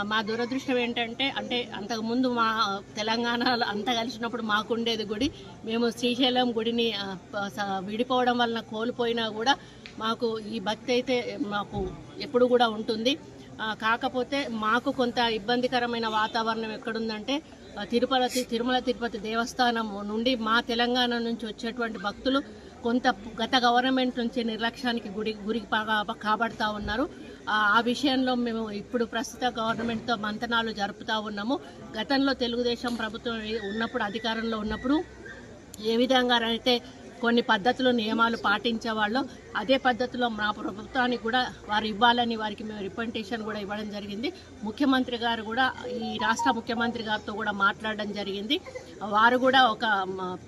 మా దురదృష్టం ఏంటంటే అంతకుముందు మా తెలంగాణలో అంతా కలిసినప్పుడు మాకుండేది గుడి. మేము శ్రీశైలం గుడిని విడిపోవడం వలన కోల్పోయినా కూడా మాకు ఈ భక్తి అయితే మాకు ఎప్పుడు కూడా ఉంటుంది. కాకపోతే మాకు కొంత ఇబ్బందికరమైన వాతావరణం ఎక్కడుందంటే తిరుమల తిరుపతి దేవస్థానం నుండి మా తెలంగాణ నుంచి వచ్చేటువంటి భక్తులు కొంత గత గవర్నమెంట్ నుంచి నిర్లక్ష్యానికి గురికి కాబడతా ఉన్నారు. ఆ విషయంలో మేము ఇప్పుడు ప్రస్తుత గవర్నమెంట్తో మంతనాలు జరుపుతూ ఉన్నాము. గతంలో తెలుగుదేశం ప్రభుత్వం ఉన్నప్పుడు అధికారంలో ఉన్నప్పుడు ఏ విధంగా అయితే కొన్ని పద్ధతులు నియమాలు పాటించేవాళ్ళు అదే పద్ధతిలో మా ప్రభుత్వానికి కూడా వారు ఇవ్వాలని వారికి మేము రిప్రజెంటేషన్ కూడా ఇవ్వడం జరిగింది. ముఖ్యమంత్రి గారు కూడా ఈ రాష్ట్ర ముఖ్యమంత్రి గారితో కూడా మాట్లాడడం జరిగింది. వారు కూడా ఒక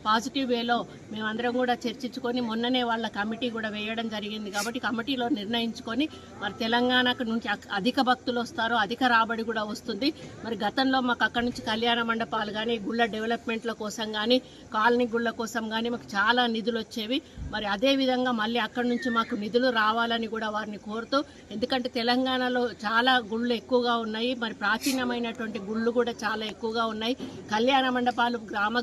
పాజిటివ్ వేలో మేమందరం కూడా చర్చించుకొని మొన్ననే వాళ్ళ కమిటీ కూడా వేయడం జరిగింది. కాబట్టి కమిటీలో నిర్ణయించుకొని మరి తెలంగాణకు నుంచి అధిక భక్తులు వస్తారు, అధిక రాబడి కూడా వస్తుంది. మరి గతంలో మాకు అక్కడి నుంచి కళ్యాణ మండపాలు కానీ గుళ్ళ డెవలప్మెంట్ల కోసం కానీ కాలనీ గుళ్ళ కోసం కానీ మాకు చాలా నిధులు వచ్చేవి. మరి అదే విధంగా మళ్ళీ అక్కడి నుంచి మాకు నిధులు రావాలని కూడా వారిని కోరుతూ, ఎందుకంటే తెలంగాణలో చాలా గుళ్ళు ఎక్కువగా ఉన్నాయి, మరి ప్రాచీనమైనటువంటి గుళ్ళు కూడా చాలా ఎక్కువగా ఉన్నాయి. కళ్యాణ మండపాలు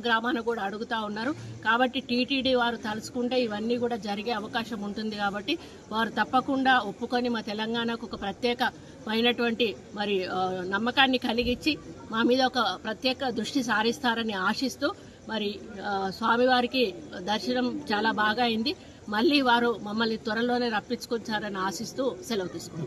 గ్రామాన కూడా అడుగుతూ ఉన్నారు. కాబట్టి టీటీడీ వారు తలుచుకుంటే ఇవన్నీ కూడా జరిగే అవకాశం ఉంటుంది. కాబట్టి వారు తప్పకుండా ఒప్పుకొని మా తెలంగాణకు ఒక ప్రత్యేకమైనటువంటి మరి నమ్మకాన్ని కలిగించి మా మీద ఒక ప్రత్యేక దృష్టి సారిస్తారని ఆశిస్తూ మరి స్వామివారికి దర్శనం చాలా బాగా అయింది. మళ్ళీ వారు మమ్మల్ని త్వరలోనే రప్పించుకొచ్చారని ఆశిస్తూ సెలవు తీసుకుంటారు.